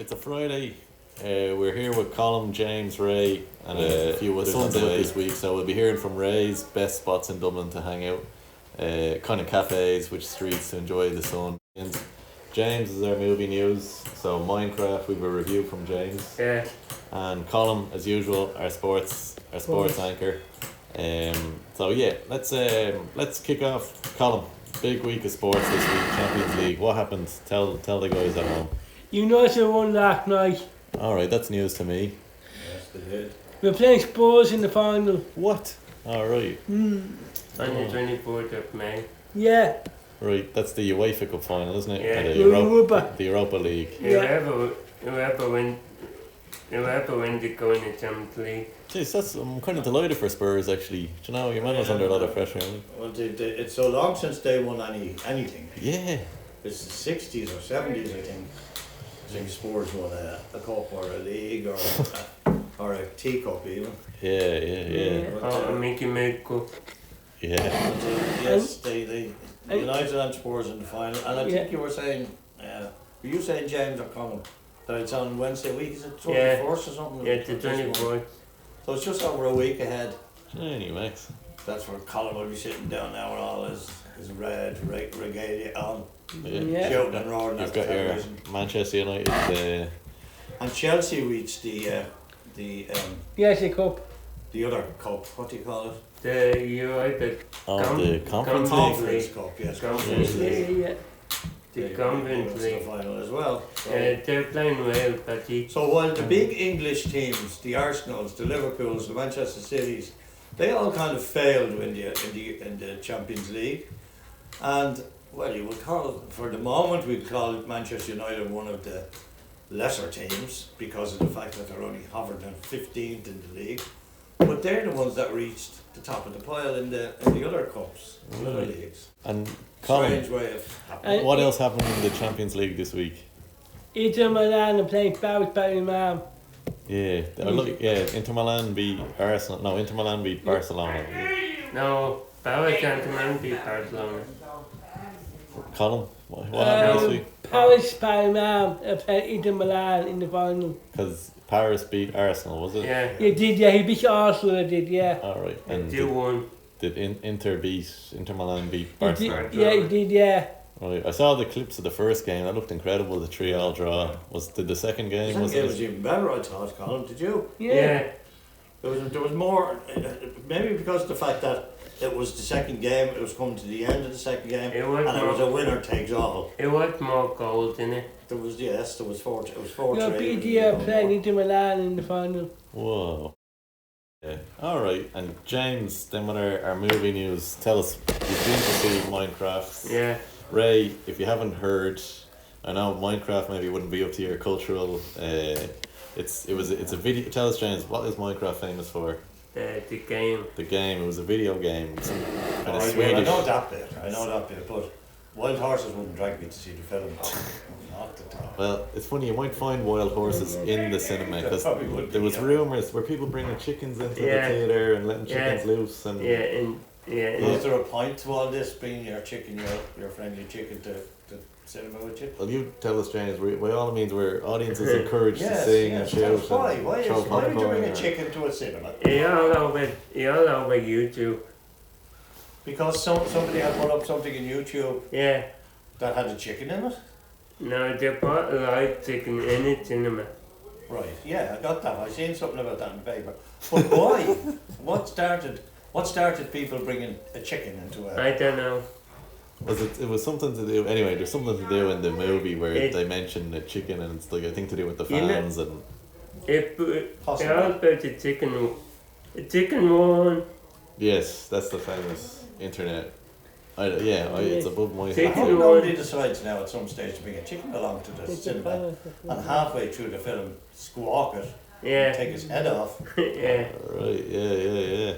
It's a Friday. We're here with Colm, James, Ray, and a few others on the way this week. So we'll be hearing from Ray's best spots in Dublin to hang out, kind of cafes, which streets to enjoy the sun. And James is our movie news. So Minecraft, we've a review from James. Yeah. And Colm, as usual, our sports anchor. So yeah, let's kick off. Colm, big week of sports this week, Champions League. What happened? Tell the guys at home. United won last night. Alright, that's news to me. Yes, they did. We're playing Spurs in the final. What? Alright. On the 24th of May. Yeah. Right, that's the UEFA Cup final, isn't it? Yeah. The Europa League. Yeah. Whoever wins it going to Champions League. Jeez, I'm kind of delighted for Spurs actually. Do you know, your man was under a lot of pressure. Well, it's so long since they won anything. Yeah. It's the 60s or 70s, I think. I think Spurs won a cup or a league or a teacup even. Yeah. Oh, Mickey Mouse Cup. Yeah. Yes, they United and Spurs in the final. And I think you were saying, were you saying, James or Colm, that it's on Wednesday week? Is it 24th or something? Yeah, it's the 24th. So it's just over a week ahead. Anyway. That's where Colm will be sitting down now with all his red regalia on. Yeah. Shouting and roaring You've at the got your television. Manchester United. And Chelsea reached the Cup. the other cup. What do you call it? The United The Conference League. Conference Cup. Yes, Conference League. Yeah. The They Conference went to the League. final as well. So, They're playing well, Patty. so while the big English teams, the Arsenals, the Liverpools, the Manchester Cities, they all kind of failed in the Champions League, and well, you would call it, for the moment, we'd call Manchester United one of the lesser teams because of the fact that they're only hovering on 15th in the league. But they're the ones that reached the top of the pile in the other cups, the other leagues. And Strange Colm, way of happening. what else happened in the Champions League this week? Inter Milan are playing Milan. Yeah, Inter Milan beat Arsenal. No, Inter Milan beat Barcelona. No, Paris Saint-Germain beat Barcelona. Colm, what happened this week? Paris Milan are playing Inter Milan in the final. Because Paris beat Arsenal, was it? Yeah. He did, yeah. He beat Arsenal, yeah. Alright. And They won. did Inter Milan beat Barcelona? He did, yeah. Right. I saw the clips of the first game. That looked incredible. The 3-3 draw. Did the second game? The second game was even better, I thought, Colin. Did you? Yeah. There was more, maybe because of the fact that it was the second game, it was coming to the end of the second game, It was and it was a winner takes all. It was more goals in it. There was 4-3. Playing Inter Milan in the final. Whoa. Yeah. Alright. And James, then with our movie news, tell us, you've been to see Minecraft. Yeah. Ray, if you haven't heard, I know Minecraft maybe wouldn't be up to your cultural. It's a video. Tell us, James, what is Minecraft famous for? The game. The game. It was a video game. Some kind of I Swedish. know that bit, but Wild Horses wouldn't drag me to see the film. Not the top. Well, it's funny. You might find wild horses in the cinema because Probably would be, there was yeah. rumours where people bringing chickens into the Yeah. theatre and letting chickens Yeah. loose and. Is there a point to all this, bringing your chicken, your friendly chicken to cinema with you? Well, you tell us, James. By all means, we're audiences encouraged to Yes, sing yes. and Tell shout us why? and Why throw would you popcorn. bring a or- chicken to a cinema? All over YouTube. Because somebody had put up something in YouTube Yeah. that had a chicken in it? No, they bought a live chicken in the cinema. Right, yeah, I got that. I seen something about that in the paper. But why? What started people bringing a chicken into a... I don't know. It was something to do. Anyway, there's something to do in the movie where It- they mention the chicken, and it's like I think to do with the You know- fans and. They're Possibly. all about the chicken. The chicken one. Yes, that's the famous internet. It's above my I Chicken hope head. nobody decides now at some stage to bring a chicken along to the cinema and halfway through the film squawk it and Yeah. take his head off. Yeah. Right, yeah.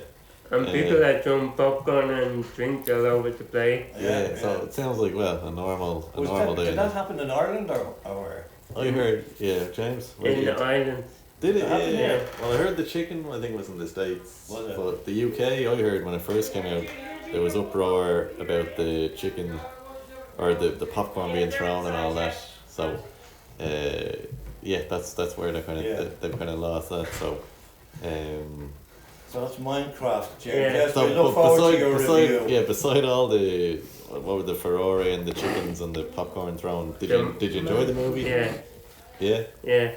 And people that throwing popcorn and drinks all over the place. Yeah, so it sounds like, a normal day. Did that happen in Ireland or where? I heard, James. where In you- the island. Did it? happened, Yeah. yeah. Well, I heard the chicken, I think it was in the States. Was it? But the UK, I heard when it first came out, there was uproar about the chicken, or the popcorn being thrown and all that. So, yeah, that's where they kind of Yeah. they've kind of lost that. So, So that's Minecraft, James. Yeah. Yes, so we look forward to your review. beside all the what were the Ferrari and the chickens and the popcorn thrown, did you enjoy the movie? Yeah. Yeah. Yeah.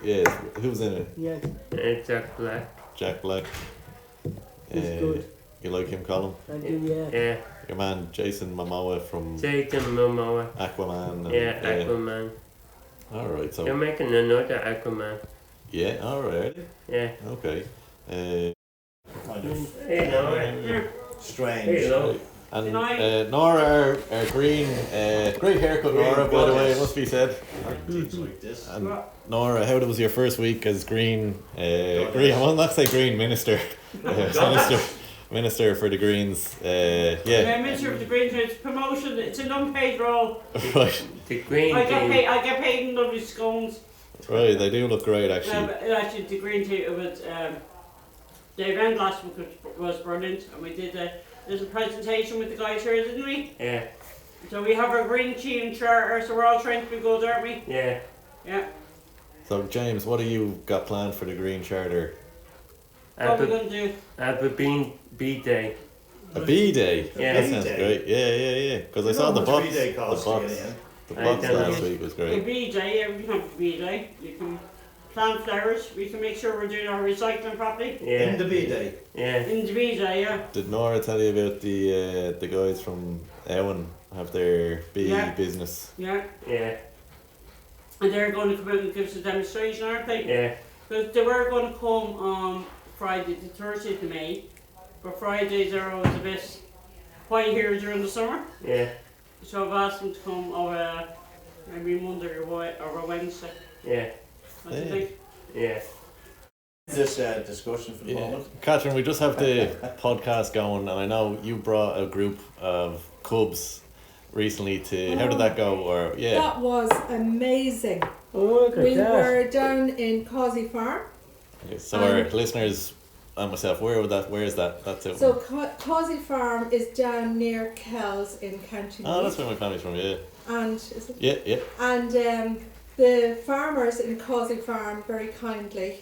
Yeah. Who's in it? Yeah, Jack Black. Jack Black. he's good. You like him, Colm? I do, yeah. Yeah. Your man Jason Momoa from Jason Momoa. Aquaman. And, Yeah, Aquaman. All right. They're So making another Aquaman. yeah. All right. Yeah. Okay. Kind of Hey, Nora. strange. Hey, hello. And Nora, our green, great haircut, Nora, by the way, it must be said. Things like this. And Nora, how was your first week as green, green, I will not say green minister, minister for the Greens, yeah. Minister of the Greens, it's promotion, it's an unpaid role. Right, The green I get team. paid in lovely scones. right, they do look great actually. Actually, the Green team, it was, the event last week was brilliant, and we did a little presentation with the guys here, didn't we? Yeah. So we have our Green team charter, so we're all trying to be good, aren't we? Yeah. Yeah. So James, what do you got planned for the Green Charter? What are we going to do? B day. A bee day? Yeah. That Bee sounds day. great, yeah, because I You saw know the how much box, bee day the costs box, again, the I box don't last know. week was A great. bee day, yeah, we can have a bee day. We can plant flowers, we can make sure we're doing our recycling properly. In Yeah. the B-Day. Yeah. In the bee day, yeah. Did Nora tell you about the guys from Ewan have their bee Yeah. business? Yeah. Yeah. And they're going to come out and give us a demonstration, aren't they? Yeah. Because they were going to come on Friday, the 30th of May, but Fridays are always a bit quiet here during the summer. Yeah. So I've asked them to come over maybe Monday or Wednesday. Yeah. What do you Yeah. think? Yeah. This discussion for the Yeah. moment. Catherine, we just have the podcast going, and I know you brought a group of cubs recently to. How did that go? Or yeah, That was amazing. Oh, look at We that. were down in Causey Farm. okay, so our listeners and myself, where is that? That's it. So Causey Farm is down near Kells in County Oh, that's Meath. where my family's from. Yeah, And is it? yeah. And the farmers in Causey Farm very kindly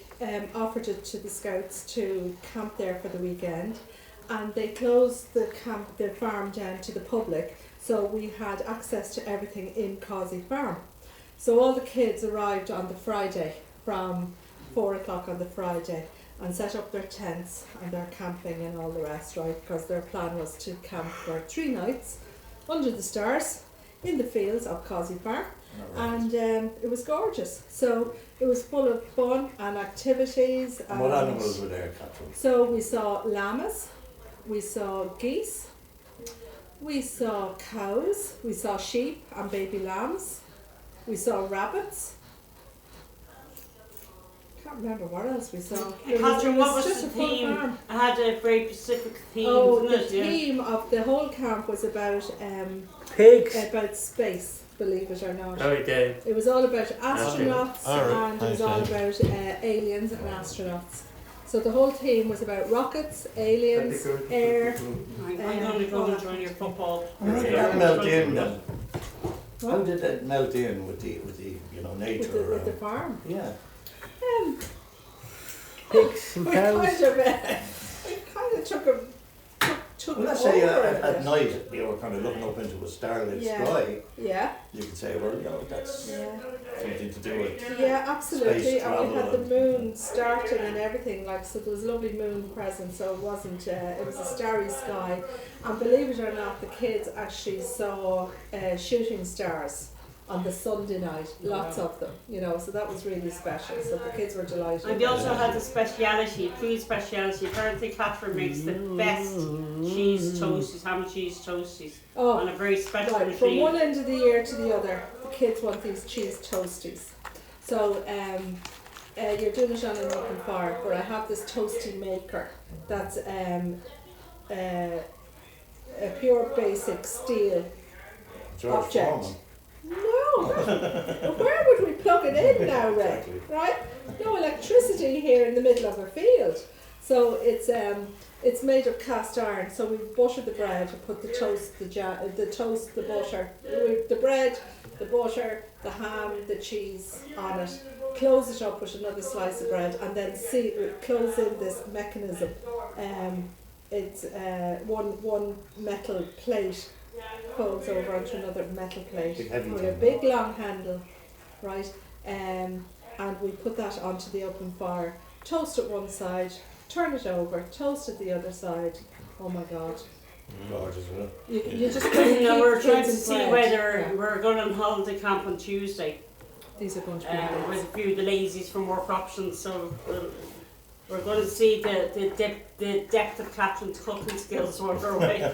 offered it to the scouts to camp there for the weekend, and they closed the farm down to the public, so we had access to everything in Causey Farm. So all the kids arrived on the Friday from 4 o'clock on the Friday and set up their tents and their camping and all the rest, right? Because their plan was to camp for 3 nights under the stars in the fields of Causey Farm. And it was gorgeous. So it was full of fun and activities. And what animals were there, Catherine? So we saw llamas, we saw geese, we saw cows, we saw sheep and baby lambs, we saw rabbits. Can't remember what else we saw. Catherine, what was just the a full theme? farm. I had a very specific theme, Oh, the isn't it? theme of the whole camp was about Pigs. space. Believe it or not. Oh, it did. It was all about astronauts All right. and it was all about aliens and astronauts. So the whole team was about rockets, aliens, air. I'm going to go and join your football. How did that melt in then? What? How did that melt in with the nature With the around? farm. Yeah. Pigs and We cows. kind of took Well, let's over say a at bit. night you were kind of looking up into a starlit Yeah. sky. Yeah, You could say, well, that's yeah. something to do with. Yeah, absolutely. Space And we had the travel moon starting and everything, like, so there was lovely moon present, so it wasn't, it was a starry sky. And believe it or not, the kids actually saw shooting stars on the Sunday night, lots of them, you know, so that was really special. So the kids were delighted. And they also had a speciality, food speciality. Apparently Catherine makes the best cheese toasties, ham cheese toasties, on Oh, a very special right, from machine. one end of the year to the other, the kids want these cheese toasties. So you're doing it on an open fire, but I have this toasty maker that's a pure basic steel. George Object. Foreman. No, but where would we plug it in now, Ray? Exactly. Right? No electricity here in the middle of a field. So it's made of cast iron. So we butter the bread and put the toast, the butter, the bread, the butter, the ham, the cheese on it. Close it up with another slice of bread, and then close in this mechanism. It's one metal plate folds over onto another metal plate with a big long handle, right? And we put that onto the open fire. Toast it one side, turn it over, toast it the other side. Oh my God! Gorgeous, isn't it? You just we're trying to kids see bread. whether Yeah. we're going on holiday camp on Tuesday. These are going to be With great. a few of the lazies from work options, so we're going to see the depth of Catherine's cooking skills work our way. Yeah.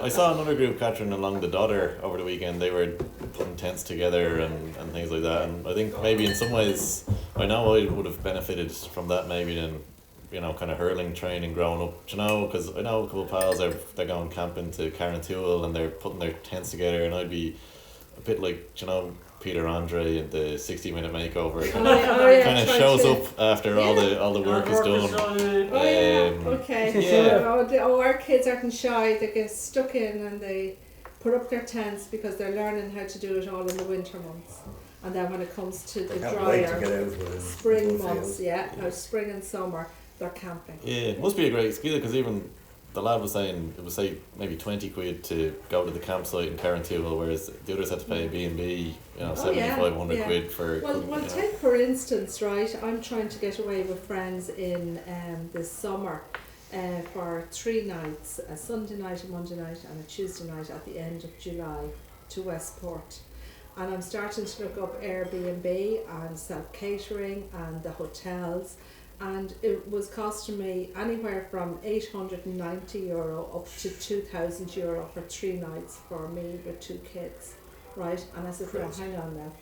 I saw another group, Catherine, along the Dodder over the weekend. They were putting tents together and things like that. And I think maybe in some ways, I know I would have benefited from that maybe than, kind of hurling training growing up. Because I know a couple of pals, they're going camping to Carrantuil and they're putting their tents together, and I'd be a bit like, Peter Andre and the 60-minute makeover. Kind of shows up after all the work is done. Oh yeah, okay. Yeah. So, our kids aren't shy. They get stuck in and they put up their tents because they're learning how to do it all in the winter months. And then when it comes to the drier spring months, or spring and summer, they're camping. Yeah, it must be a great skill, because even the lad was saying it was maybe 20 quid to go to the campsite in Carrantuil, whereas the others had to pay a B&B, 7,500 quid for. Well, take for instance, right? I'm trying to get away with friends in this summer for 3 nights: a Sunday night, a Monday night, and a Tuesday night at the end of July to Westport. And I'm starting to look up Airbnb and self-catering and the hotels. And it was costing me anywhere from €890 up to €2,000 for 3 nights for me with 2 kids, right? And I said, no, hang on now.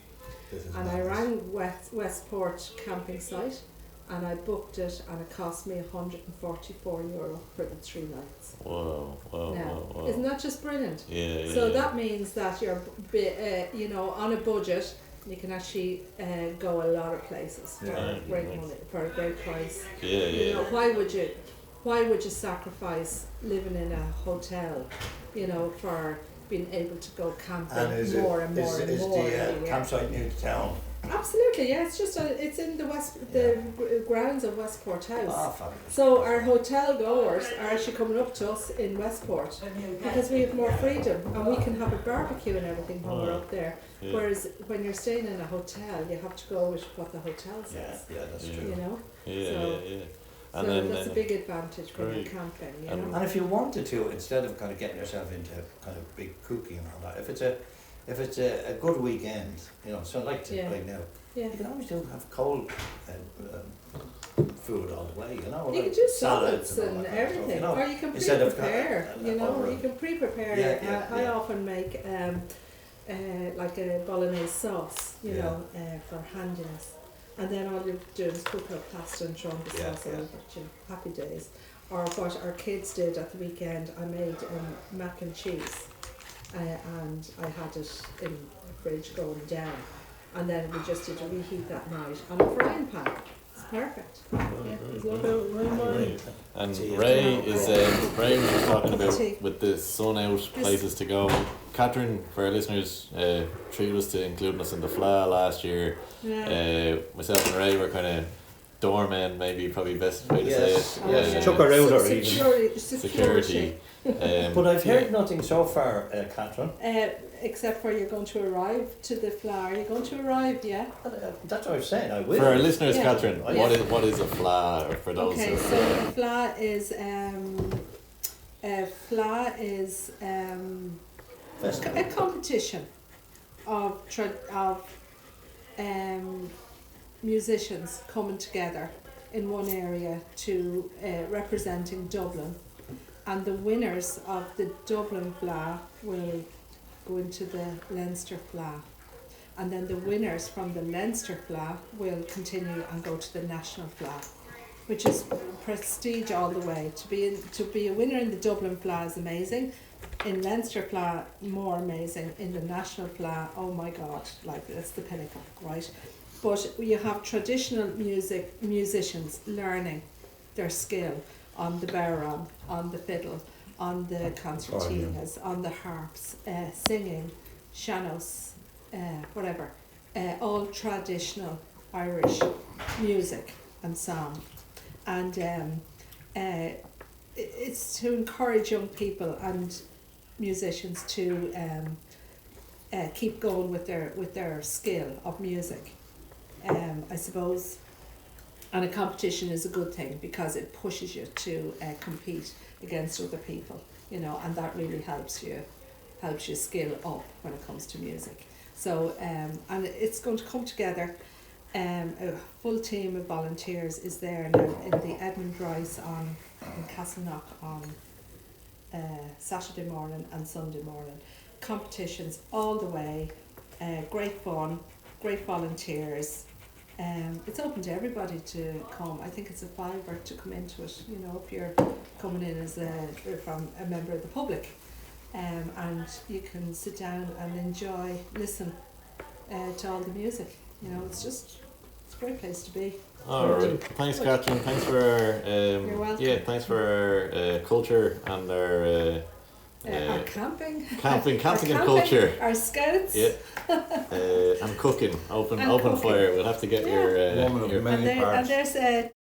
And I rang Westport camping site and I booked it, and it cost me €144 for the 3 nights. Whoa. Isn't that just brilliant? Yeah. So that means that you're, on a budget. You can actually go a lot of places for great money, for a great price. Yeah. Why would you sacrifice living in a hotel, for being able to go camping more and more? Is the campsite near the town? Absolutely, yeah. It's in the grounds of Westport House. Ah, fabulous. So our hotel goers are actually coming up to us in Westport because we have more freedom and we can have a barbecue and everything when we're up there. Yeah. Whereas when you're staying in a hotel, you have to go with what the hotel says. Yeah, that's true. Yeah. And So then that's a big advantage when you're great. camping. And if you wanted to, instead of kind of getting yourself into kind of big cooking and all that, if it's a good weekend, so like right now, Yeah. you can always have cold food all the way, You can do salads salads and all and that kind of everything, stuff, or you can instead of pre-prepare. You can pre-prepare. Yeah, I often make like a bolognese sauce, for handiness, and then all you do is cook up pasta and throw the sauce over. Happy days. Or what our kids did at the weekend, I made mac and cheese, and I had it in the fridge going down, and then we just did a reheat that night on a frying pan. It's perfect. Yeah, it's lovely. And Ray was talking about with the sun out places to go. Catherine, for our listeners, treated us to including us in the Fla last year. Yeah. Myself and Ray were kind of doormen, maybe probably best way to say it. Yeah. Took her out or Security. Security. But I've heard nothing so far, Catherine. Except for you're going to arrive to the flower. You're going to arrive, yeah? That's what I was saying, I will. For our listeners, Yeah. Catherine, what is a Fla, or for those Okay, who so a fla is a competition of musicians coming together in one area to representing Dublin, and the winners of the Dublin Fla will go into the Leinster Fla, and then the winners from the Leinster Fla will continue and go to the National Fla, which is prestige all the way. To be a winner in the Dublin Fla is amazing. In Leinster Fla, more amazing. In the National Fla, oh my God, like it's the pinnacle, right? But you have traditional musicians learning their skill on the bodhrán, on the fiddle, on the concertinas, on the harps, singing, seanos, whatever, all traditional Irish music and song. And it's to encourage young people and musicians to keep going with their skill of music. I suppose, and a competition is a good thing because it pushes you to compete against other people, you know, and that really helps you skill up when it comes to music. So and it's going to come together. A full team of volunteers is there now in the Edmund Rice in Castleknock on Saturday morning and Sunday morning. Competitions all the way, great fun, great volunteers. It's open to everybody to come. I think it's a $5 to come into it, you know, if you're coming in as from a member of the public. And you can sit down and listen to all the music. You know, it's a great place to be. Alright, thanks Catherine, thanks for You're welcome. yeah, thanks for our culture and our Our camping and culture. Our scouts. Yeah. And cooking, open And cooking. fire. We'll have to get your Woman of many And parts. there's